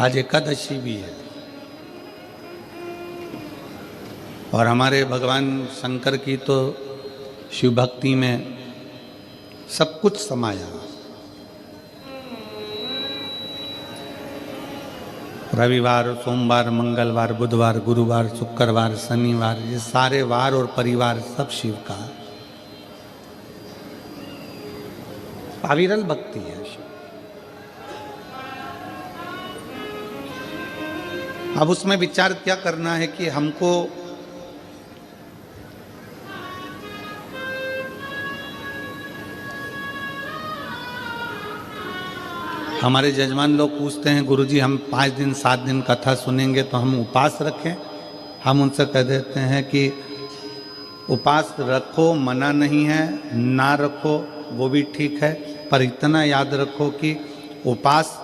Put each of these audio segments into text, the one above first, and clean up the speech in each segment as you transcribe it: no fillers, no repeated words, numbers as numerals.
आज एकादशी भी है और हमारे भगवान शंकर की तो शिव भक्ति में सब कुछ समाया। रविवार, सोमवार, मंगलवार, बुधवार, गुरुवार, शुक्रवार, शनिवार, ये सारे वार और परिवार सब शिव का अविरल भक्ति है शिव। अब उसमें विचार क्या करना है कि हमको हमारे जजमान लोग पूछते हैं, गुरुजी हम 5 दिन 7 दिन कथा सुनेंगे तो हम उपवास रखें? हम उनसे कह देते हैं कि उपवास रखो, मना नहीं है, ना रखो वो भी ठीक है, पर इतना याद रखो कि उपवास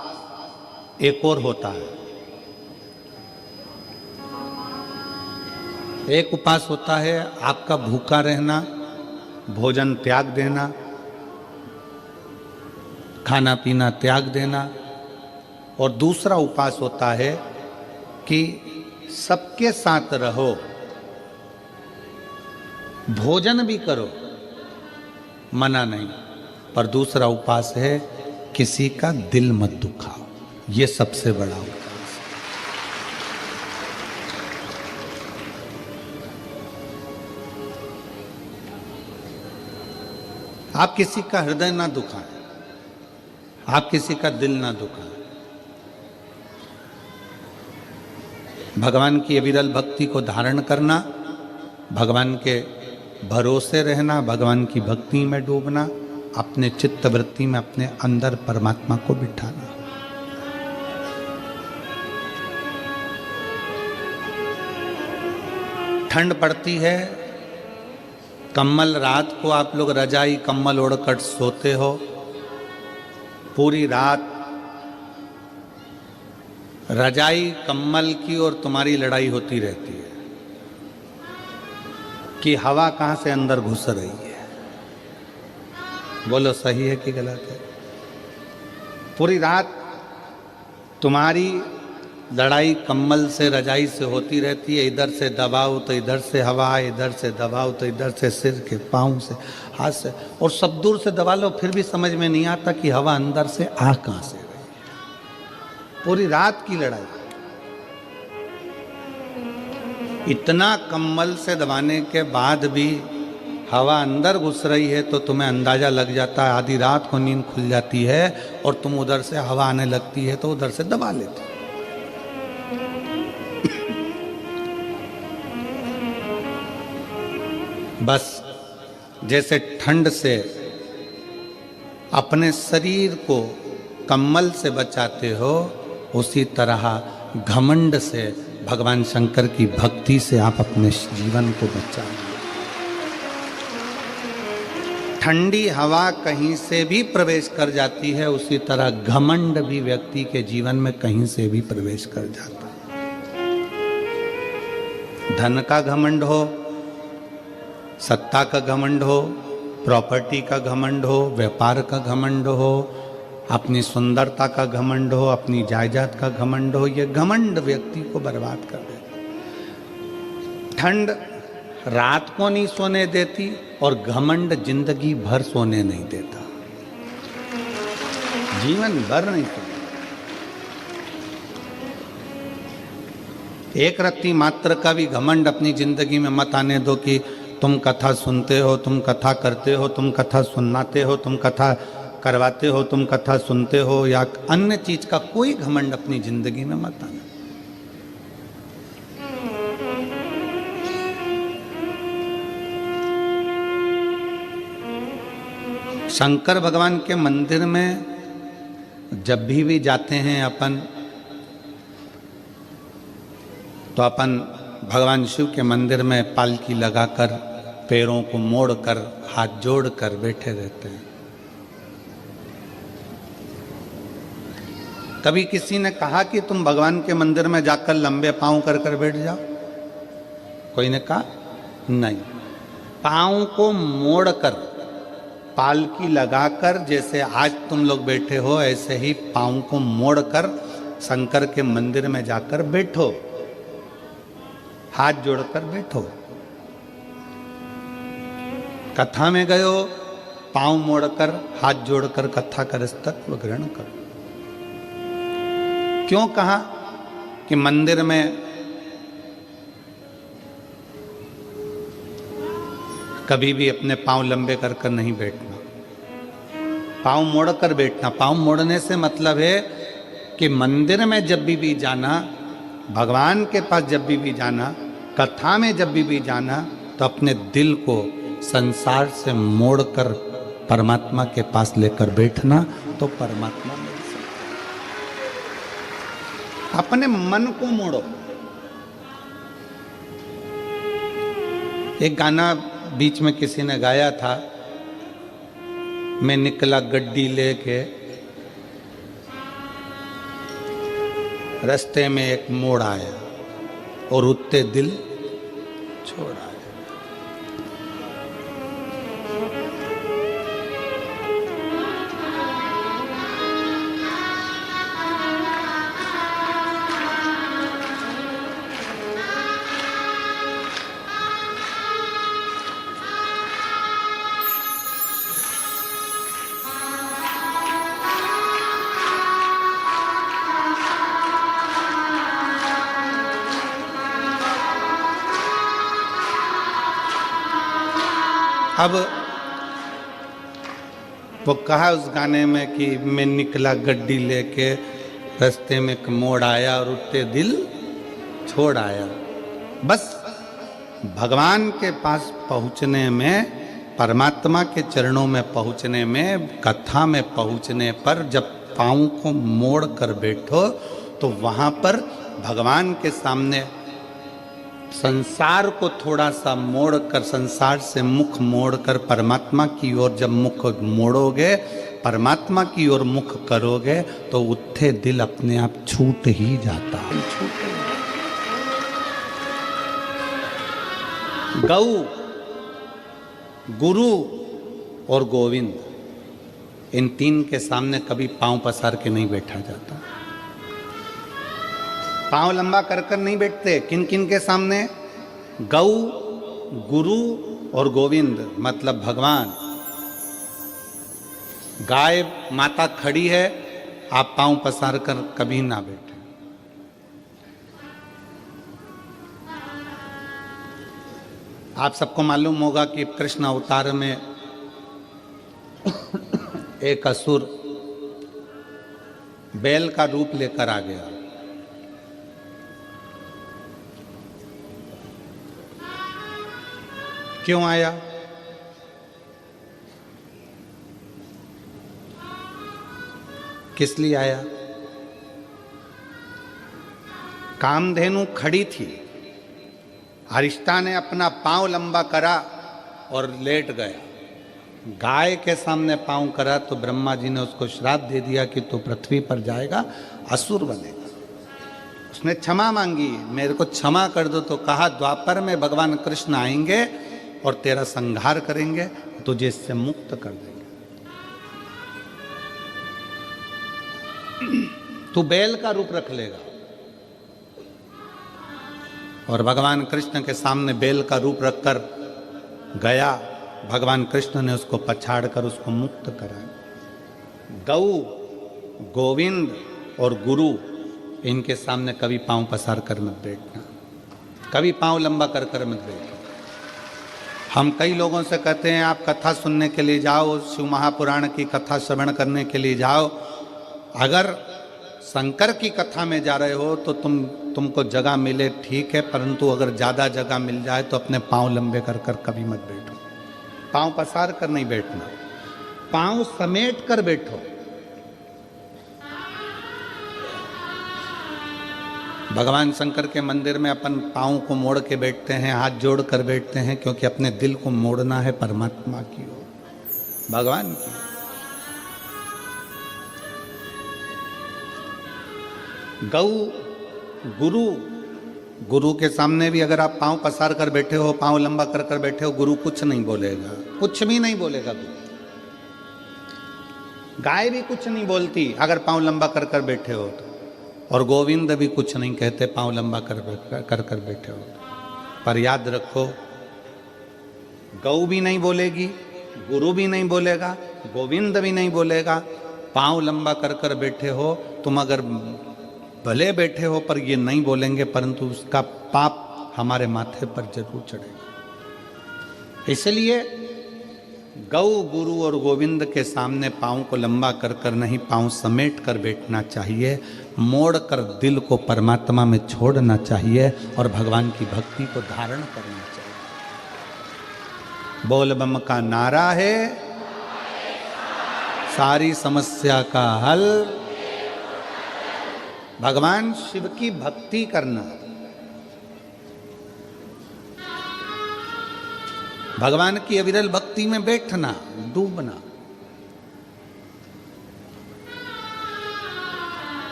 एक और होता है। एक उपवास होता है आपका भूखा रहना, भोजन त्याग देना, खाना पीना त्याग देना, और दूसरा उपवास होता है कि सबके साथ रहो, भोजन भी करो, मना नहीं, पर दूसरा उपवास है किसी का दिल मत दुखाओ। ये सबसे बड़ा उपवास है। आप किसी का हृदय ना दुखाएं, आप किसी का दिल ना दुखाएं। भगवान की अविरल भक्ति को धारण करना, भगवान के भरोसे रहना, भगवान की भक्ति में डूबना, अपने चित्त वृत्ति में अपने अंदर परमात्मा को बिठाना। ठंड पड़ती है, कम्बल, रात को आप लोग रजाई कम्बल ओढ़कर सोते हो, पूरी रात रजाई कम्बल की और तुम्हारी लड़ाई होती रहती है कि हवा कहाँ से अंदर घुस रही है। बोलो सही है कि गलत है? पूरी रात तुम्हारी लड़ाई कम्बल से, रजाई से होती रहती है। इधर से दबाओ तो इधर से हवा, इधर से दबाओ तो इधर से, सिर के पाँव से, हाथ से, और सब दूर से दबा लो फिर भी समझ में नहीं आता कि हवा अंदर से आ कहाँ से रही है। पूरी रात की लड़ाई, इतना कम्बल से दबाने के बाद भी हवा अंदर घुस रही है तो तुम्हें अंदाजा लग जाता है। आधी रात को नींद खुल जाती है और तुम उधर से हवा आने लगती है तो उधर से दबा लेते। बस जैसे ठंड से अपने शरीर को कम्बल से बचाते हो, उसी तरह घमंड से, भगवान शंकर की भक्ति से आप अपने जीवन को बचाओ। ठंडी हवा कहीं से भी प्रवेश कर जाती है, उसी तरह घमंड भी व्यक्ति के जीवन में कहीं से भी प्रवेश कर जाता है। धन का घमंड हो, सत्ता का घमंड हो, प्रॉपर्टी का घमंड हो, व्यापार का घमंड हो, अपनी सुंदरता का घमंड हो, अपनी जायदाद का घमंड हो, ये घमंड व्यक्ति को बर्बाद कर देता। ठंड रात को नहीं सोने देती और घमंड जिंदगी भर सोने नहीं देता, जीवन भर नहीं सोने। एक रत्ती मात्र का भी घमंड अपनी जिंदगी में मत आने दो कि तुम कथा सुनते हो, तुम कथा करते हो, तुम कथा सुनाते हो, तुम कथा करवाते हो, तुम कथा सुनते हो, या अन्य चीज का कोई घमंड अपनी जिंदगी में मत आना। शंकर भगवान के मंदिर में जब भी जाते हैं अपन, तो अपन भगवान शिव के मंदिर में पालकी लगाकर, पैरों को मोड़कर, हाथ जोड़कर बैठे रहते हैं। कभी किसी ने कहा कि तुम भगवान के मंदिर में जाकर लंबे पांव कर कर बैठ जाओ? कोई ने कहा नहीं। पांव को मोड़कर, पालकी लगाकर, जैसे आज तुम लोग बैठे हो ऐसे ही पांव को मोड़कर शंकर के मंदिर में जाकर बैठो, हाथ जोड़कर बैठो। कथा में गए हो, पांव मोड़कर हाथ जोड़कर कथा का रसतत्व ग्रहण करो। क्यों कहा कि मंदिर में कभी भी अपने पांव लंबे कर कर नहीं बैठना, पांव मोड़कर बैठना। पांव मोड़ने से मतलब है कि मंदिर में जब भी जाना, भगवान के पास जब भी जाना, कथा में जब भी जाना, तो अपने दिल को संसार से मोड़कर परमात्मा के पास लेकर बैठना, तो परमात्मा मिल सकता। अपने मन को मोड़ो। एक गाना बीच में किसी ने गाया था, मैं निकला गड्डी लेके, रास्ते में एक मोड़ आया और उत्ते दिल छोड़ आया। अब वो कहा उस गाने में कि मैं निकला गड्डी लेके, रास्ते में एक मोड़ आया और उत्ते दिल छोड़ आया। बस भगवान के पास पहुंचने में, परमात्मा के चरणों में पहुंचने में, कथा में पहुंचने पर जब पाँव को मोड़ कर बैठो तो वहाँ पर भगवान के सामने संसार को थोड़ा सा मोड़कर, संसार से मुख मोड़कर परमात्मा की ओर जब मुख मोड़ोगे, परमात्मा की ओर मुख करोगे, तो उत्थे दिल अपने आप छूट ही जाता है। गौ, गुरु और गोविंद, इन तीन के सामने कभी पांव पसार के नहीं बैठा जाता। पांव लंबा कर कर नहीं बैठते। किन किन के सामने? गौ, गुरु और गोविंद, मतलब भगवान। गाय माता खड़ी है, आप पांव पसार कर कभी ना बैठे। आप सबको मालूम होगा कि कृष्ण अवतार में एक असुर बैल का रूप लेकर आ गया। क्यों आया? किस लिए आया? कामधेनु खड़ी थी, अरिष्टा ने अपना पांव लंबा करा और लेट गया। गाय के सामने पांव करा तो ब्रह्मा जी ने उसको श्राप दे दिया कि तू पृथ्वी पर जाएगा, असुर बनेगा। उसने क्षमा मांगी, मेरे को क्षमा कर दो। तो कहा द्वापर में भगवान कृष्ण आएंगे और तेरा संहार करेंगे, तुझे इससे मुक्त कर देंगे। तू बैल का रूप रख लेगा। और भगवान कृष्ण के सामने बैल का रूप रखकर गया। भगवान कृष्ण ने उसको पछाड़ कर उसको मुक्त कराया। गौ, गोविंद और गुरु, इनके सामने कभी पांव पसार कर मत बैठना, कभी पांव लंबा कर कर मत बैठना। हम कई लोगों से कहते हैं आप कथा सुनने के लिए जाओ, शिव महापुराण की कथा श्रवण करने के लिए जाओ। अगर शंकर की कथा में जा रहे हो तो तुमको जगह मिले ठीक है, परंतु अगर ज़्यादा जगह मिल जाए तो अपने पांव लंबे कर कर कभी मत बैठो। पांव पसार कर नहीं बैठना, पांव समेट कर बैठो। भगवान शंकर के मंदिर में अपन पाँव को मोड़ के बैठते हैं, हाथ जोड़ कर बैठते हैं, क्योंकि अपने दिल को मोड़ना है परमात्मा की ओर, भगवान की। गौ, गुरु, गुरु के सामने भी अगर आप पाँव पसार कर बैठे हो, पाँव लंबा कर कर बैठे हो, गुरु कुछ नहीं बोलेगा, कुछ भी नहीं बोलेगा। गुरु, गाय भी कुछ नहीं बोलती अगर पाँव लंबा कर कर बैठे हो तो। और गोविंद भी कुछ नहीं कहते, पांव लंबा कर बैठे हो। पर याद रखो, गौ भी नहीं बोलेगी, गुरु भी नहीं बोलेगा, गोविंद भी नहीं बोलेगा, पांव लंबा कर बैठे हो तुम। अगर भले बैठे हो पर ये नहीं बोलेंगे, परंतु उसका पाप हमारे माथे पर जरूर चढ़ेगा। इसलिए गौ, गुरु और गोविंद के सामने पांव को लंबा कर नहीं, पांव समेट कर बैठना चाहिए। मोड़ कर दिल को परमात्मा में छोड़ना चाहिए और भगवान की भक्ति को धारण करना चाहिए। बोल बम का नारा है सारी समस्या का हल, भगवान शिव की भक्ति करना, भगवान की अविरल भक्ति में बैठना, डूबना।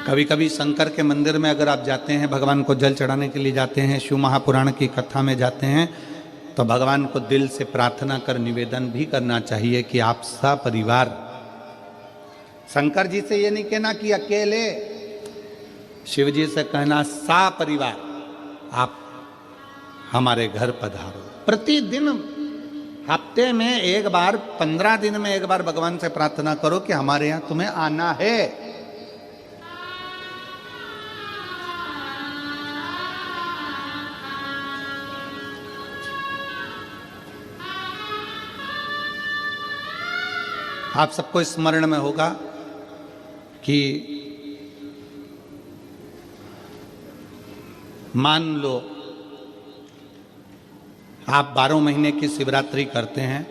कभी कभी शंकर के मंदिर में अगर आप जाते हैं, भगवान को जल चढ़ाने के लिए जाते हैं, शिव महापुराण की कथा में जाते हैं, तो भगवान को दिल से प्रार्थना कर निवेदन भी करना चाहिए कि आप सपरिवार, शंकर जी से ये नहीं कहना कि अकेले, शिव जी से कहना सपरिवार आप हमारे घर पधारो। प्रतिदिन, हफ्ते में एक बार, 15 दिन में एक बार भगवान से प्रार्थना करो कि हमारे यहां तुम्हें आना है। आप सबको स्मरण में होगा कि मान लो आप 12 महीने की शिवरात्रि करते हैं,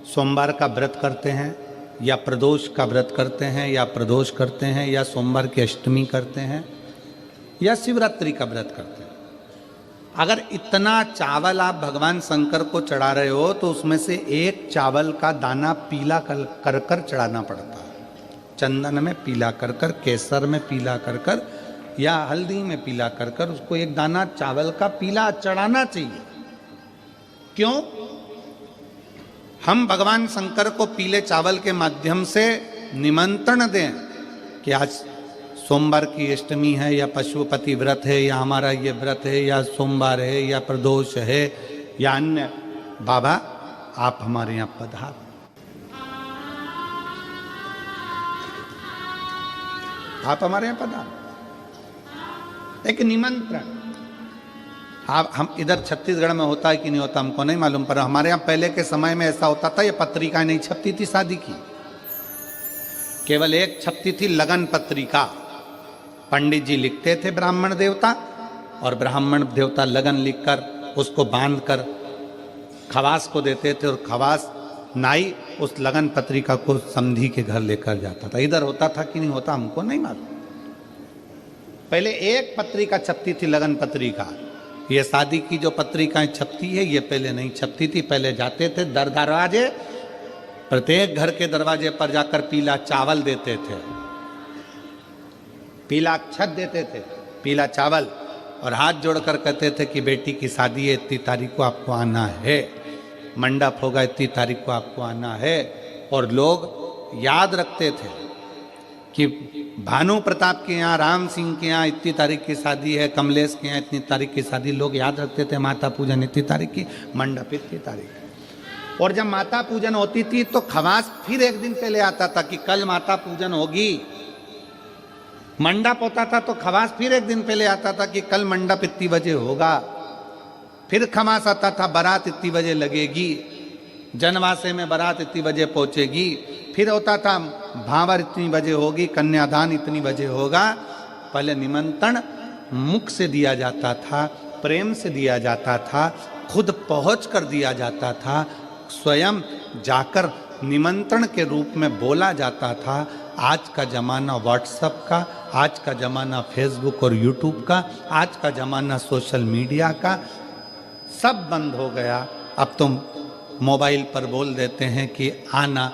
सोमवार का व्रत करते हैं, या प्रदोष का व्रत करते हैं, या प्रदोष करते हैं, या सोमवार की अष्टमी करते हैं, या शिवरात्रि का व्रत करते हैं। अगर इतना चावल आप भगवान शंकर को चढ़ा रहे हो तो उसमें से एक चावल का दाना पीला कर कर चढ़ाना पड़ता है। चंदन में पीला कर कर, केसर में पीला कर कर, या हल्दी में पीला कर कर उसको एक दाना चावल का पीला चढ़ाना चाहिए। क्यों? हम भगवान शंकर को पीले चावल के माध्यम से निमंत्रण दें कि आज सोमवार की अष्टमी है, या पशुपति व्रत है, या हमारा ये व्रत है, या सोमवार है, या प्रदोष है, या अन्य, बाबा आप हमारे यहाँ पधार। आप हमारे यहाँ पधार, एक निमंत्रण। आप, हम इधर छत्तीसगढ़ में होता है कि नहीं होता हमको नहीं मालूम, पर हमारे यहाँ पहले के समय में ऐसा होता था, ये पत्रिका नहीं छपती थी शादी की, केवल एक छपती थी लगन पत्रिका। पंडित जी लिखते थे ब्राह्मण देवता, और ब्राह्मण देवता लगन लिखकर उसको बांधकर खवास को देते थे, और खवास नाई उस लगन पत्रिका को समधी के घर लेकर जाता था। इधर होता था कि नहीं होता हमको नहीं मालूम। पहले एक पत्रिका छपती थी, लगन पत्रिका। ये शादी की जो पत्रिकाएं छपती है ये पहले नहीं छपती थी। पहले जाते थे दरवाजे, प्रत्येक घर के दरवाजे पर जाकर पीला चावल देते थे, पीला अक्षत देते थे, पीला चावल, और हाथ जोड़कर कहते थे कि बेटी की शादी है, इतनी तारीख को आपको आना है, मंडप होगा, इतनी तारीख को आपको आना है। और लोग याद रखते थे कि भानु प्रताप के यहाँ, राम सिंह के यहाँ इतनी तारीख की शादी है, कमलेश के यहाँ इतनी तारीख की शादी, लोग याद रखते थे। माता पूजन इतनी तारीख की, मंडप इतनी तारीख। और जब माता पूजन होती थी तो खवास फिर एक दिन पहले आता था कि कल माता पूजन होगी। मंडप होता था तो खवास फिर एक दिन पहले आता था कि कल मंडप इतनी बजे होगा। फिर खवास आता था बारात इतनी बजे लगेगी, जनवासे में बारात इतनी बजे पहुंचेगी। फिर होता था भावर इतनी बजे होगी, कन्यादान इतनी बजे होगा। पहले निमंत्रण मुख से दिया जाता था, प्रेम से दिया जाता था, खुद पहुंच कर दिया जाता था, स्वयं जाकर निमंत्रण के रूप में बोला जाता था। आज का ज़माना व्हाट्सएप का, आज का ज़माना फेसबुक और यूट्यूब का, आज का ज़माना सोशल मीडिया का, सब बंद हो गया। अब तुम मोबाइल पर बोल देते हैं कि आना,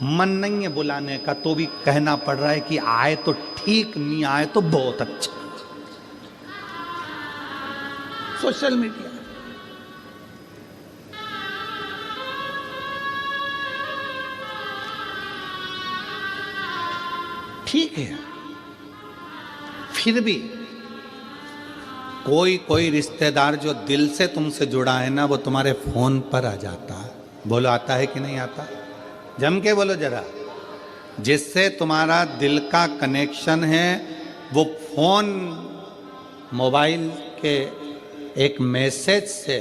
मन नहीं है बुलाने का तो भी कहना पड़ रहा है कि आए तो ठीक, नहीं आए तो बहुत अच्छा। सोशल मीडिया ठीक है, फिर भी कोई कोई रिश्तेदार जो दिल से तुमसे जुड़ा है ना, वो तुम्हारे फोन पर आ जाता है। बोलो आता है कि नहीं आता? जम के बोलो जरा। जिससे तुम्हारा दिल का कनेक्शन है, वो फोन मोबाइल के एक मैसेज से,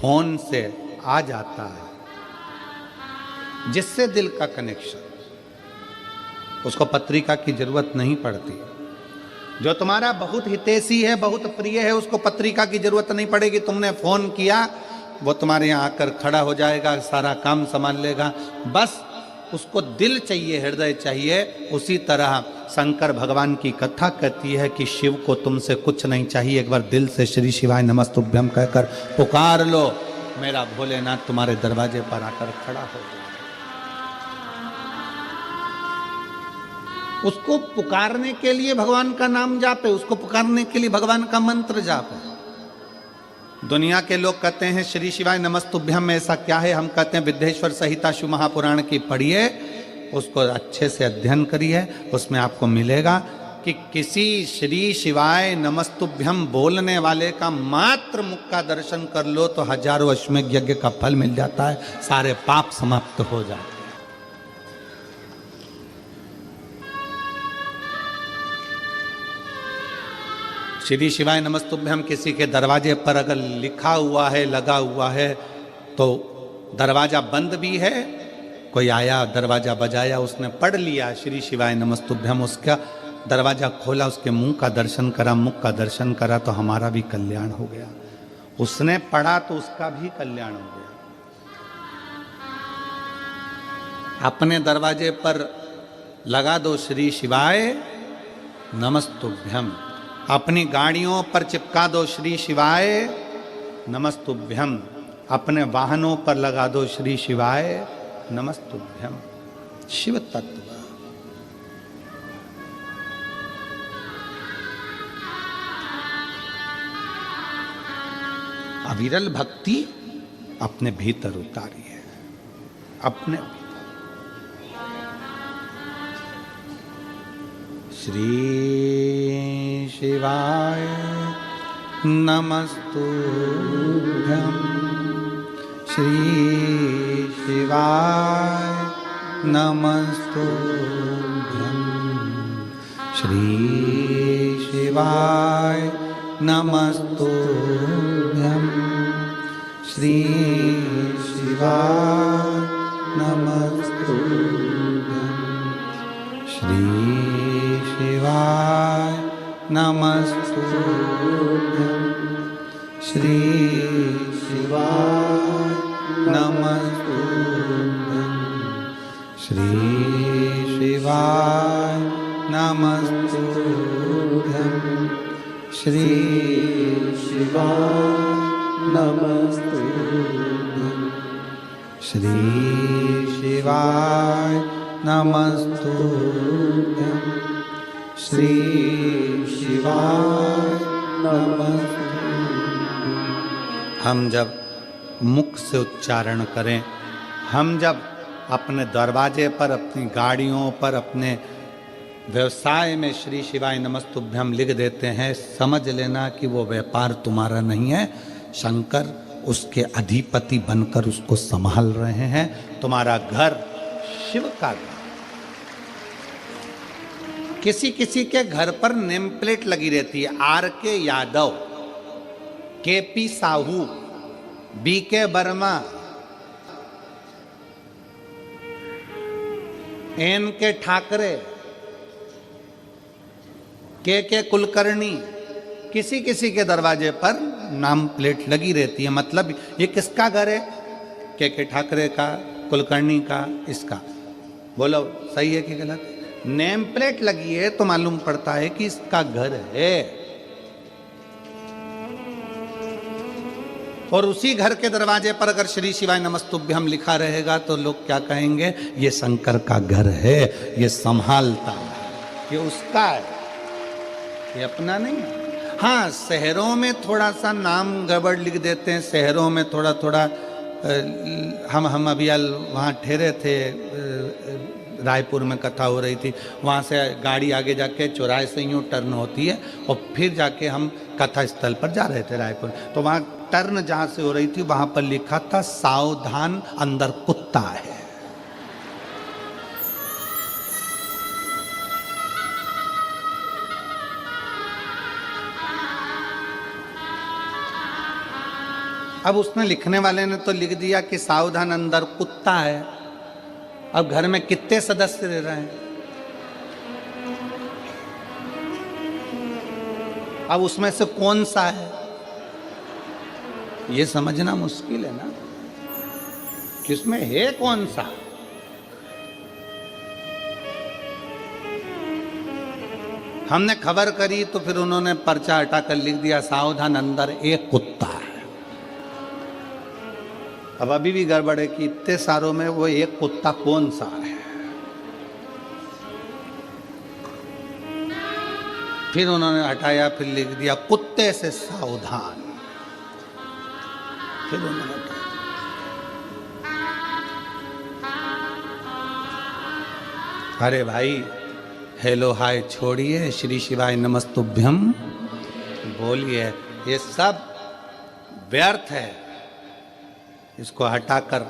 फोन से आ जाता है। जिससे दिल का कनेक्शन, उसको पत्रिका की जरूरत नहीं पड़ती। जो तुम्हारा बहुत हितैषी है, बहुत प्रिय है, उसको पत्रिका की जरूरत नहीं पड़ेगी। तुमने फोन किया, वो तुम्हारे यहाँ आकर खड़ा हो जाएगा, सारा काम संभाल लेगा। बस उसको दिल चाहिए, हृदय चाहिए। उसी तरह शंकर भगवान की कथा कहती है कि शिव को तुमसे कुछ नहीं चाहिए, एक बार दिल से श्री शिवाय नमस्तुभ्यम कहकर पुकार लो, मेरा भोलेनाथ तुम्हारे दरवाजे पर आकर खड़ा हो जाए। उसको पुकारने के लिए भगवान का नाम जापे, उसको पुकारने के लिए भगवान का मंत्र जापे। दुनिया के लोग कहते हैं श्री शिवाय नमस्तुभ्यम में ऐसा क्या है? हम कहते हैं विद्येश्वर संहिता शिव महापुराण की पढ़िए, उसको अच्छे से अध्ययन करिए, उसमें आपको मिलेगा कि किसी श्री शिवाय नमस्तुभ्यम बोलने वाले का मात्र मुख का दर्शन कर लो तो हजारों अश्वमेध यज्ञ का फल मिल जाता है, सारे पाप समाप्त हो जाते हैं। श्री शिवाय नमस्तुभ्यम किसी के दरवाजे पर अगर लिखा हुआ है, लगा हुआ है, तो दरवाजा बंद भी है, कोई आया दरवाजा बजाया, उसने पढ़ लिया श्री शिवाय नमस्तुभ्यम, उसका दरवाजा खोला, उसके मुंह का दर्शन करा, मुख का दर्शन करा, तो हमारा भी कल्याण हो गया। उसने पढ़ा तो उसका भी कल्याण हो गया। अपने दरवाजे पर लगा दो श्री शिवाय नमस्तुभ्यम, अपनी गाड़ियों पर चिपका दो श्री शिवाय नमस्तुभ्यम, अपने वाहनों पर लगा दो श्री शिवाय नमस्तुभ्यम। शिव तत्व अविरल भक्ति अपने भीतर उतारिए, अपने श्री शिवाय नमस्तुभ्यम, श्री शिवाय नमस्तुभ्यम, श्री शिवाय नमस्तुभ्यम, श्री शिवाय नमस्तुभ्यम, श्री शिवाय नमस्तुभ्यम, श्री शिवाय नमस्तुभ्यम, श्री शिवाय नमस्तुभ्यम, श्री शिवाय नमस्तुभ्यम, श्री शिवाय नमस्तुभ्यम, श्री शिवाय नमस्तुभ्यम। हम जब मुख से उच्चारण करें, हम जब अपने दरवाजे पर, अपनी गाड़ियों पर, अपने व्यवसाय में श्री शिवाय नमस्तुभ्यम लिख देते हैं, समझ लेना कि वो व्यापार तुम्हारा नहीं है, शंकर उसके अधिपति बनकर उसको संभाल रहे हैं। तुम्हारा घर शिव का घर। किसी किसी के घर पर नेम प्लेट लगी रहती है, आर के यादव, के पी साहू, बी के वर्मा, एन के ठाकरे, के कुलकर्णी। किसी किसी के दरवाजे पर नाम प्लेट लगी रहती है, मतलब ये किसका घर है? के ठाकरे का, कुलकर्णी का, इसका। बोलो सही है कि गलत? नेम प्लेट लगी है तो मालूम पड़ता है कि इसका घर है। और उसी घर के दरवाजे पर अगर श्री शिवाय नमस्तुभ्यम लिखा रहेगा तो लोग क्या कहेंगे? ये शंकर का घर है, ये संभालता है, ये उसका है, ये अपना नहीं है। हाँ, शहरों में थोड़ा सा नाम गड़बड़ लिख देते हैं, शहरों में थोड़ा थोड़ा। हम अभी वहाँ ठहरे थे रायपुर में कथा हो रही थी, वहाँ से गाड़ी आगे जाके चौराहे से यूँ टर्न होती है और फिर जाके हम कथा स्थल पर जा रहे थे रायपुर। तो वहाँ टर्न जहाँ से हो रही थी वहाँ पर लिखा था सावधान अंदर कुत्ता है। अब उसने लिखने वाले ने तो लिख दिया कि सावधान अंदर कुत्ता है। अब घर में कितने सदस्य रह रहे हैं? अब उसमें से कौन सा है ये समझना मुश्किल है ना, किसमें है कौन सा। हमने खबर करी तो फिर उन्होंने पर्चा हटाकर लिख दिया सावधान अंदर एक कुत्ता है। अब अभी भी गड़बड़ है कि इतने सारों में वो एक कुत्ता कौन सा है। फिर उन्होंने हटाया, फिर लिख दिया कुत्ते से सावधान। फिर उन्होंने अरे भाई हेलो हाय छोड़िए, श्री शिवाय नमस्तुभ्यम बोलिए, ये सब व्यर्थ है। इसको हटाकर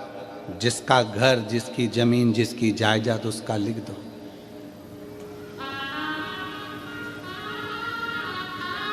जिसका घर, जिसकी जमीन, जिसकी जायदाद उसका लिख दो।